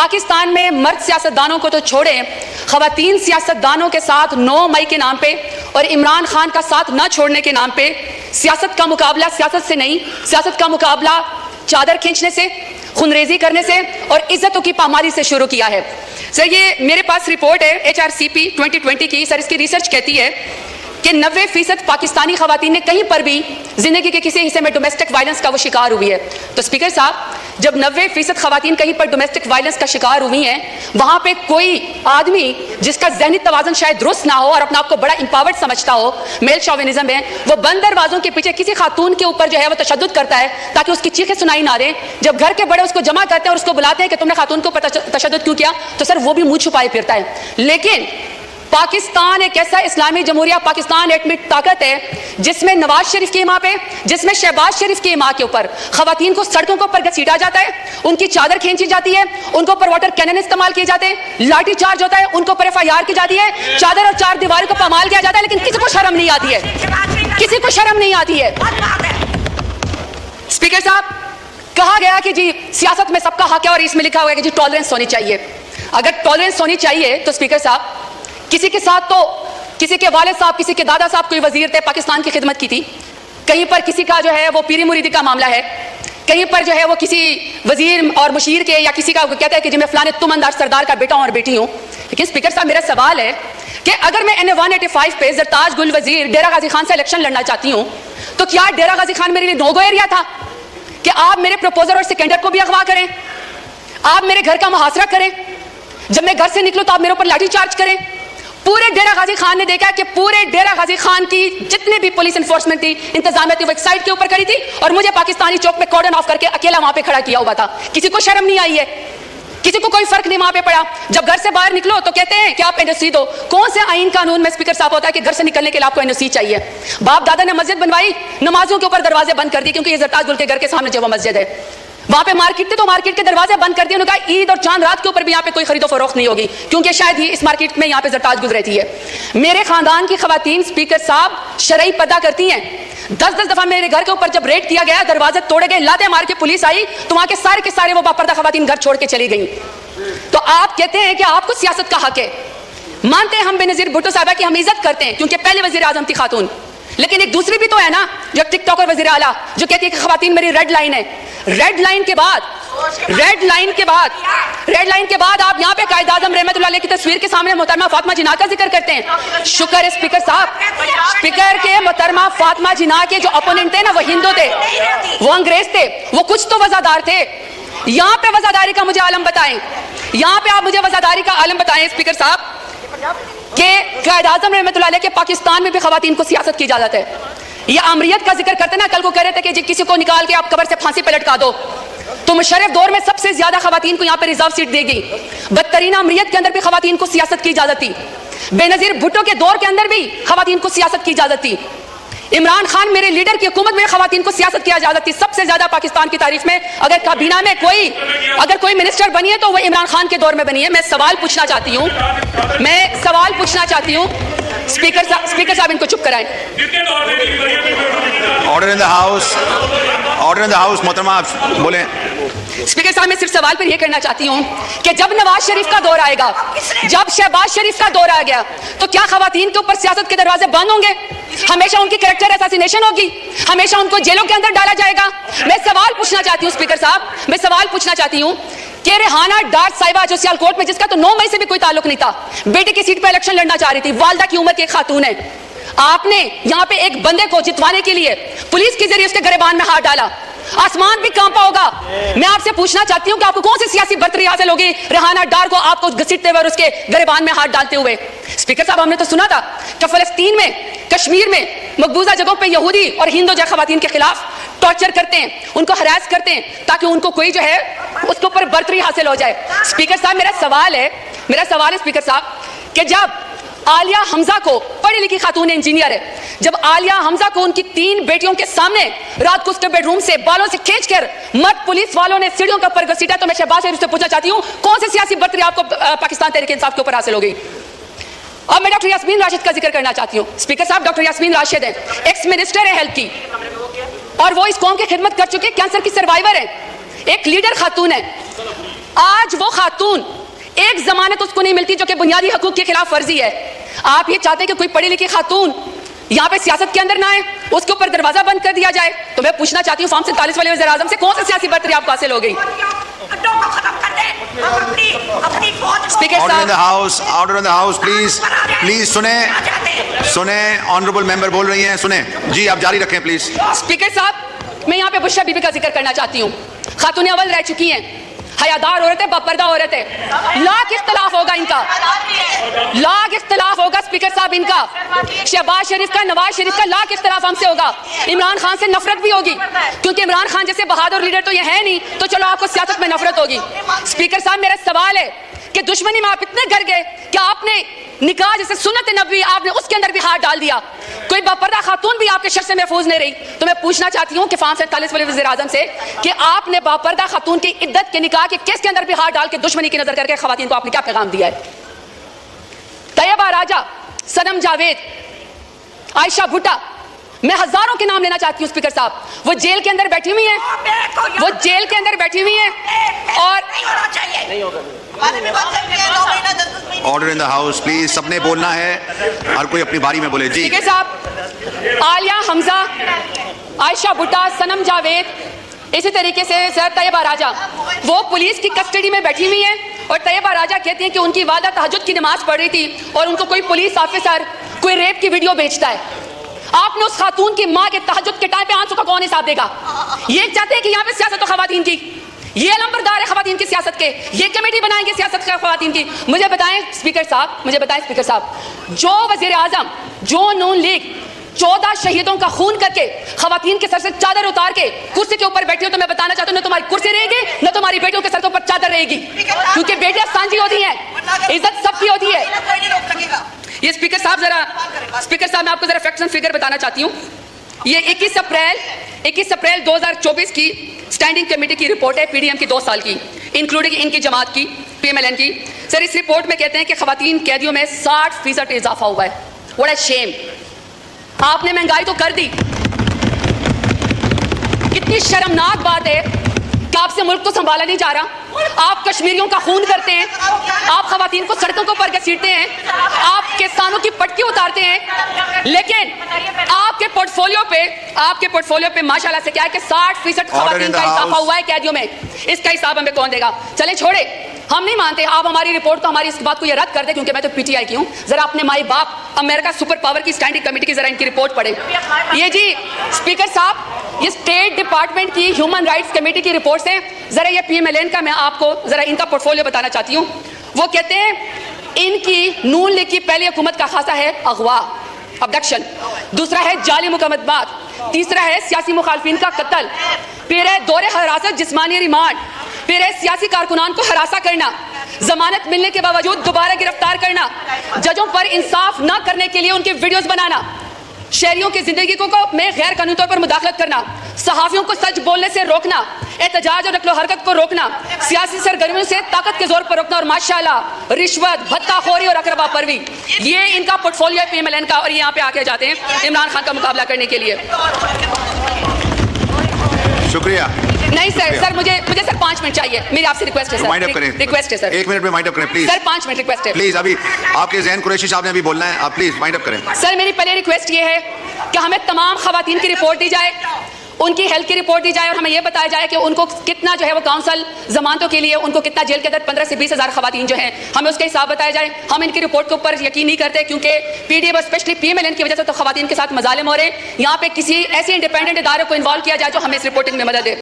پاکستان میں مرد سیاستدانوں کو تو چھوڑیں، خواتین سیاستدانوں کے ساتھ 9 مئی کے نام پہ اور عمران خان کا ساتھ نہ چھوڑنے کے نام پہ سیاست کا مقابلہ سیاست سے نہیں، سیاست کا مقابلہ چادر کھینچنے سے، خونریزی کرنے سے اور عزتوں کی پامالی سے شروع کیا ہے۔ سر یہ میرے پاس رپورٹ ہے HRCP 2020 کی، سر اس کی ریسرچ کہتی ہے کہ 90% پاکستانی خواتین نے کہیں پر بھی زندگی کے کسی حصے میں ڈومیسٹک وائلنس کا وہ شکار ہوئی ہے۔ تو اسپیکر صاحب، جب 90% خواتین کہیں پر ڈومیسٹک وائلنس کا شکار ہوئی ہیں، وہاں پہ کوئی آدمی جس کا ذہنی توازن شاید درست نہ ہو اور اپنا آپ کو بڑا امپاورڈ سمجھتا ہو، میل شوونزم ہے، وہ بند دروازوں کے پیچھے کسی خاتون کے اوپر جو ہے وہ تشدد کرتا ہے تاکہ اس کی چیخیں سنائی نہ دیں۔ جب گھر کے بڑے اس کو جمع کرتے ہیں اور اس کو بلاتے ہیں کہ تم نے خاتون کے اوپر تشدد کیوں کیا، تو سر وہ بھی منہ چھپائے پھرتا ہے۔ لیکن پاکستان ایک ایسا اسلامی جمہوریہ پاکستان ایٹمی طاقت ہے جس میں نواز شریف کی ماں پہ، جس میں شہباز شریف کی ماں کے اوپر خواتین کو سڑکوں کے اوپر گھسیٹا جاتا ہے، ان کی چادر کھینچی جاتی ہے، ان کے اوپر واٹر کینن استعمال کیے جاتے ہیں، لاٹھی چارج ہوتا ہے، ان کے اوپر FIR کی جاتی ہے، چادر اور 4 دیوار کو پامال کیا جاتا ہے، لیکن کسی کو شرم نہیں آتی ہے، کسی کو شرم نہیں آتی ہے۔ اسپیکر صاحب، کہا گیا کہ جی سیاست میں سب کا حق ہے اور اس میں لکھا ہوا ہے کہ جی ٹالرنس ہونی چاہیے۔ اگر ٹالرنس ہونی چاہیے تو اسپیکر صاحب، کسی کے ساتھ تو کسی کے والد صاحب، کسی کے دادا صاحب کوئی وزیر تھے، پاکستان کی خدمت کی تھی، کہیں پر کسی کا جو ہے وہ پیری مریدی کا معاملہ ہے، کہیں پر جو ہے وہ کسی وزیر اور مشیر کے یا کسی کا کہتا ہے کہ جی میں فلانے تم انداز سردار کا بیٹا ہوں اور بیٹی ہوں۔ لیکن اسپیکر صاحب، میرا سوال ہے کہ اگر میں NA 185 پہ زرتاج گل وزیر ڈیرہ غازی خان سے الیکشن لڑنا چاہتی ہوں تو کیا ڈیرہ غازی خان میرے لیے نو گو ایریا تھا کہ آپ میرے پروپوزر اور سیکنڈر کو بھی اغوا کریں، آپ میرے گھر کا محاصرہ کریں، جب میں گھر سے نکلوں تو آپ میرے اوپر لاٹھی چارج کریں؟ پورے ڈیرہ غازی خان نے دیکھا کہ پورے ڈیرہ غازی خان کی جتنے بھی پولیس انفورسمنٹ تھی، انتظامیہ تھی، وہ ایک سائٹ کے اوپر کھڑی تھی اور مجھے پاکستانی چوک پہ کارڈن آف کر کے اکیلا وہاں پہ کھڑا کیا ہوا تھا۔ کسی کو شرم نہیں آئی ہے، کسی کو کوئی فرق نہیں وہاں پہ پڑا۔ جب گھر سے باہر نکلو تو کہتے ہیں کہ آپ NOC دو۔ کون سے آئین قانون میں اسپیکر صاحب ہوتا ہے کہ گھر سے نکلنے کے لیے آپ کو NOC چاہیے؟ باپ دادا نے مسجد بنوائی، نمازوں کے اوپر دروازے بند کر دیے کیونکہ یہ زرتاج گل کے گھر کے سامنے جو وہ مسجد ہے۔ وہاں پہ مارکیٹ تھی تو مارکیٹ کے دروازے بند کر دیے، انہوں نے کہا عید اور چاند رات کے اوپر بھی یہاں پہ کوئی خرید و فروخت نہیں ہوگی کیونکہ شاید ہی اس مارکیٹ میں یہاں پہ زرتاج گل رہتی ہے۔ میرے خاندان کی خواتین اسپیکر صاحب شرعی پردہ کرتی ہیں۔ 10 دفعہ میرے گھر کے اوپر جب ریڈ کیا گیا، دروازے توڑے گئے، لاتیں مار کے پولیس آئی تو وہاں کے سارے وہ باپردہ خواتین گھر چھوڑ کے چلی گئیں۔ تو آپ کہتے ہیں کہ آپ کو سیاست کا حق ہے، مانتے ہیں ہم بینظیر بھٹو صاحبہ کی ہم عزت کرتے ہیں کیونکہ پہلے وزیر اعظم تھی خاتون، لیکن ایک دوسری بھی تو ہے نا جو ٹک ٹاکر وزیر اعلیٰ جو کہتی ہے کہ خواتین میری ریڈ لائن ہے۔ ریڈ لائن کے بعد آپ یہاں پہ قائد اعظم رحمت اللہ علیہ کی تصویر کے سامنے محترمہ فاطمہ جناح کا ذکر کرتے ہیں۔ شکر ہے اسپیکر صاحب، اسپیکر کے محترمہ فاطمہ جناح کے جو اپوننٹ تھے نا وہ ہندو تھے، وہ انگریز تھے، وہ کچھ تو وزادار تھے۔ یہاں پہ وزاداری کا مجھے عالم بتائیں، یہاں پہ آپ مجھے وزاداری کا عالم بتائیں اسپیکر صاحب کہ قائد اعظم رحمت اللہ علیہ کے پاکستان میں بھی خواتین کو سیاست کی اجازت ہے۔ یہ امریت کا ذکر کرتے نا، کل کو کہہ رہے تھے کہ جی کسی کو نکال کے آپ قبر سے پھانسی پہ لٹکا دو، تو مشرف دور میں سب سے زیادہ خواتین کو یہاں پہ ریزرو سیٹ دی گئی۔ بدترین امریت کے اندر بھی خواتین کو سیاست کی اجازت تھی، بے نظیر بھٹو کے دور کے اندر بھی خواتین کو سیاست کی اجازت تھی، عمران خان میرے لیڈر کی حکومت میں خواتین کو سیاست کی اجازت تھی۔ سب سے زیادہ پاکستان کی تاریخ میں اگر کابینہ میں کوئی منسٹر بنی ہے تو وہ عمران خان کے دور میں بنی ہے۔ میں سوال پوچھنا چاہتی ہوں اسپیکر صاحب ان کو چپ کرائیں۔ آرڈر ان دا ہاؤس، محترمہ آپ بولیں۔ اسپیکر صاحب میں صرف سوال پر یہ کرنا چاہتی ہوں کہ جب نواز شریف کا دور آئے گا، جب شہباز شریف کا دور آ گیا تو کیا خواتین کے اوپر سیاست کے دروازے بند ہوں گے؟ ہمیشہ ان کی کریکٹر اساسینیشن ہوگی؟ ہمیشہ ان کو جیلوں کے اندر ڈالا جائے گا؟ میں سوال پوچھنا چاہتی ہوں اسپیکر صاحب، میں سوال پوچھنا چاہتی ہوں کہ ریحانہ ڈار صاحبہ جو سیالکوٹ میں، جس کا تو 9 مئی سے بھی کوئی تعلق نہیں تھا، بیٹے کی سیٹ پہ الیکشن لڑنا چاہ رہی تھی، والدہ کی عمر کی ایک خاتون ہے، آپ نے یہاں پہ ایک بندے کو جتوانے کے لیے پولیس کے ذریعے اس کے گریبان میں ہاتھ ڈالا، آسمان بھی کانپا ہوگا۔ میں آپ سے پوچھنا چاہتی ہوں کہ آپ کو کون سی سیاسی برتری حاصل ہوگی ریحانہ ڈار کو آپ کو گھسیٹتے ہوئے اور اس کے گریبان میں ہاتھ ڈالتے ہوئے؟ اسپیکر صاحب، ہم نے تو سنا تھا کہ فلسطین میں، کشمیر میں مقبوضہ جگہوں پہ یہودی اور ہندو جو خواتین کے خلاف ٹارچر کرتے ہیں، ان کو ہراس کرتے ہیں تاکہ ان کو کوئی جو ہے اس کے اوپر برتری حاصل ہو جائے۔ اسپیکر صاحب، میرا سوال ہے اسپیکر صاحب کہ جب عالیہ حمزہ کو، پڑھی لکھی خاتون انجینئر ہے، جب عالیہ حمزہ کو ان کی 3 بیٹیوں کے سامنے رات کو اس کے بیڈ روم سے بالوں سے کھینچ کر مرد پولیس والوں نے سیڑھیوں کے اوپر گھسیٹا، تو میں شہباز شریف سے پوچھنا چاہتی ہوں کون سی سیاسی برتری آپ کو پاکستان تحریک انصاف کے اوپر حاصل ہو گئی؟ اب میں ڈاکٹر یاسمین راشد کا ذکر کرنا چاہتی ہوں۔ اسپیکر صاحب، ڈاکٹر یاسمین راشد ہیں، ایکس منسٹر ہے ہیلتھ کی، اور وہ اس قوم کی خدمت کر چکی، کینسر کی سروائیور ہے، ایک لیڈر خاتون ہے۔ آج وہ خاتون ایک ضمانت اس کو نہیں ملتی جو کہ بنیادی حقوق کے خلاف ورزی ہے. آپ یہ چاہتے ہیں کہ کوئی پڑھی لکھی خاتون یہاں پہ سیاست کے اندر نہ آئے, اس کے اوپر دروازہ بند کر دیا جائے. تو میں پوچھنا چاہتی ہوں فارم 47 والے وزیر اعظم سے کون سی سیاسی برتری آپ کو حاصل ہو گئی؟ اسپیکر Order in the صاحب, house. Order in the house, please. Please سنیں. آنریبل ممبر بول رہی ہیں, سنیں. جی آپ جاری رکھیں پلیز. اسپیکر صاحب, میں یہاں پہ بشرا بی بی کا ذکر کرنا چاہتی ہوں. خاتون اول رہ چکی ہیں, حیادار عورتیں, باپردہ عورتیں. لاکھ اختلاف ہوگا ان کا, لاکھ اختلاف ہوگا اسپیکر صاحب ان کا. شہباز شریف کا, نواز شریف کا لاکھ اختلاف ہم سے ہوگا. عمران خان سے نفرت بھی ہوگی, کیونکہ عمران خان جیسے بہادر لیڈر تو یہ ہے نہیں, تو چلو آپ کو سیاست میں نفرت ہوگی. اسپیکر صاحب میرا سوال ہے کہ دشمنی میں آپ اتنے گر گئے کہ آپ نے نکاح جیسے سنت نبوی آپ نے اس کے اندر بھی ہاتھ ڈال دیا. کوئی باپردہ خاتون بھی آپ کے شر سے محفوظ نہیں رہی. تو میں پوچھنا چاہتی ہوں کہ فارم 47 والے وزیر اعظم سے کہ آپ نے باپردہ خاتون کی عدت کے نکاح کے کیس کے اندر بھی ہاتھ ڈال کے دشمنی کی نظر کر کے خواتین کو آپ نے کیا پیغام دیا ہے؟ طیبہ راجہ, صنم جاوید, عائشہ بھٹا, میں ہزاروں کے نام لینا چاہتی ہوں اسپیکر صاحب. وہ جیل کے اندر بیٹھی ہوئی ہیں, وہ جیل کے اندر بیٹھی ہوئی ہیں. اور order in the house please. سب نے بولنا ہے, ہر کوئی اپنی باری میں بولے. جی اسپیکر صاحب, عالیہ حمزہ, عائشہ بھٹا, صنم جاوید, اسی طریقے سے سر طیبہ راجہ, وہ پولیس کی کسٹڈی میں بیٹھی ہوئی ہیں. اور طیبہ راجہ کہتی ہیں کہ ان کی والدہ تہجد کی نماز پڑھ رہی تھی اور ان کو کوئی پولیس آفیسر کوئی ریپ کی ویڈیو بھیجتا ہے. آپ نے اس خاتون کی ماں کے تہجد کے ٹائم پہ آنسو کا کون حساب دے گا؟ یہ چاہتے ہیں کہ یہاں پہ سیاست ہو خواتین کی, یہ علمبردار ہے خواتین کی سیاست کے, یہ کمیٹی بنائیں گے سیاست کا خواتین کی. مجھے بتائیں اسپیکر صاحب, مجھے بتائیں اسپیکر صاحب, جو وزیر اعظم, جو نون لیگ 14 شہیدوں کا خون کر کے خواتین کے سر سے چادر اتار کے کرسی کے اوپر بیٹھی ہو, تو میں بتانا چاہتا ہوں نہ تمہاری کرسی رہے گی نہ تمہاری بیٹیوں کے سر کے اوپر چادر رہے گی, کیونکہ بیٹیاں سانجی ہوتی ہیں, عزت سب کی ہوتی ہے. یہ اسپیکر صاحب ذرا, اسپیکر صاحب میں آپ کو ذرا فیکٹس اینڈ فگر بتانا چاہتی ہوں. یہ 21 اپریل 2024 کی اسٹینڈنگ کمیٹی کی رپورٹ ہے, پی ڈی ایم کی 2 سال کی, انکلوڈنگ ان کی جماعت کی, پی ایم ایل این کی. سر اس رپورٹ میں کہتے ہیں کہ خواتین قیدیوں میں 60% اضافہ ہوا ہے. واٹ اے شیم. آپ نے مہنگائی تو کر دی, کتنی شرمناک بات ہے کہ آپ سے ملک کو سنبھالا نہیں جا رہا. آپ کشمیریوں کا خون کرتے ہیں, آپ خواتین کو سڑکوں پر گھسیٹتے ہیں, آپ کسانوں کی پٹکی اتارتے ہیں, لیکن آپ کے پورٹ فولیو پہ ماشاءاللہ سے کیا ہے کہ 60% خواتین کا اضافہ ہوا ہے قیدیوں میں. اس کا حساب ہمیں کون دے گا؟ چلیں چھوڑے, ہم نہیں مانتے. آپ ہماری رپورٹ کو, ہماری اس بات کو یہ رد کر دیں, کیونکہ میں تو پی ٹی آئی کی ہوں. ذرا اپنے مائی باپ امریکہ سپر پاور کی اسٹینڈنگ کمیٹی کی ذرا ان کی رپورٹ پڑھیں. یہ جی اسپیکر صاحب, یہ اسٹیٹ ڈپارٹمنٹ کی ہیومن رائٹس کمیٹی کی رپورٹس ہیں. ذرا یہ پی ایم ایل این کا, میں آپ کو ذرا ان کا پورٹ فولیو بتانا چاہتی ہوں. وہ کہتے ہیں ان کی نون لیگ کی پہلی حکومت کا خاصہ ہے اغوا, ابڈکشن, دوسرا ہے جعلی مقدمات, تیسرا ہے سیاسی مخالفین کا قتل, پھر ہے دور حراست جسمانی ریمانڈ, پھر ہے سیاسی کارکنان کو ہراساں کرنا, ضمانت ملنے کے باوجود دوبارہ گرفتار کرنا, ججوں پر انصاف نہ کرنے کے لیے ان کے ویڈیوز بنانا, شہریوں کی زندگی کو میں غیر قانونی طور پر مداخلت کرنا, صحافیوں کو سچ بولنے سے روکنا, احتجاج اور نقل و حرکت کو روکنا, سیاسی سرگرمیوں سے طاقت کے زور پر روکنا, اور ماشاءاللہ رشوت, بھتہ خوری اور اقربا پروی. یہ ان کا پورٹ فولیو ہے پی ایم ایل این کا, اور یہاں پہ آ کے جاتے ہیں عمران خان کا مقابلہ کرنے کے لیے. شکریہ. نہیں سر مجھے سر 5 منٹ چاہیے, میری آپ سے ریکویسٹ ہے سر, ریکویسٹ ہے سر, 1 منٹ میں مائنڈ اپ کریں پلیز. سر 5 منٹ ریکویسٹ ہے پلیز. ابھی آپ کے ذہن قریشی صاحب نے ابھی بولنا ہے, آپ پلیز مائنڈ اپ کریں. سر میری پہلی ریکویسٹ یہ ہے کہ ہمیں تمام خواتین کی رپورٹ دی جائے, ان کی ہیلتھ کی رپورٹ دی جائے, اور ہمیں یہ بتایا جائے کہ ان کو کتنا جو ہے وہ کاؤنسل ضمانتوں کے لیے ان کو کتنا جیل کے اندر 15 سے 20 ہزار خواتین جو ہیں, ہمیں اس کا حساب بتایا جائے. ہم ان کی رپورٹ کے اوپر یقین نہیں کرتے, کیونکہ P D M especially P M L N کی وجہ سے تو خواتین کے ساتھ مظالم ہو رہے ہیں. یہاں پہ کسی ایسے انڈیپینڈنٹ ادارے کو انوالو کیا جائے جو ہمیں اس رپورٹنگ میں مدد دے.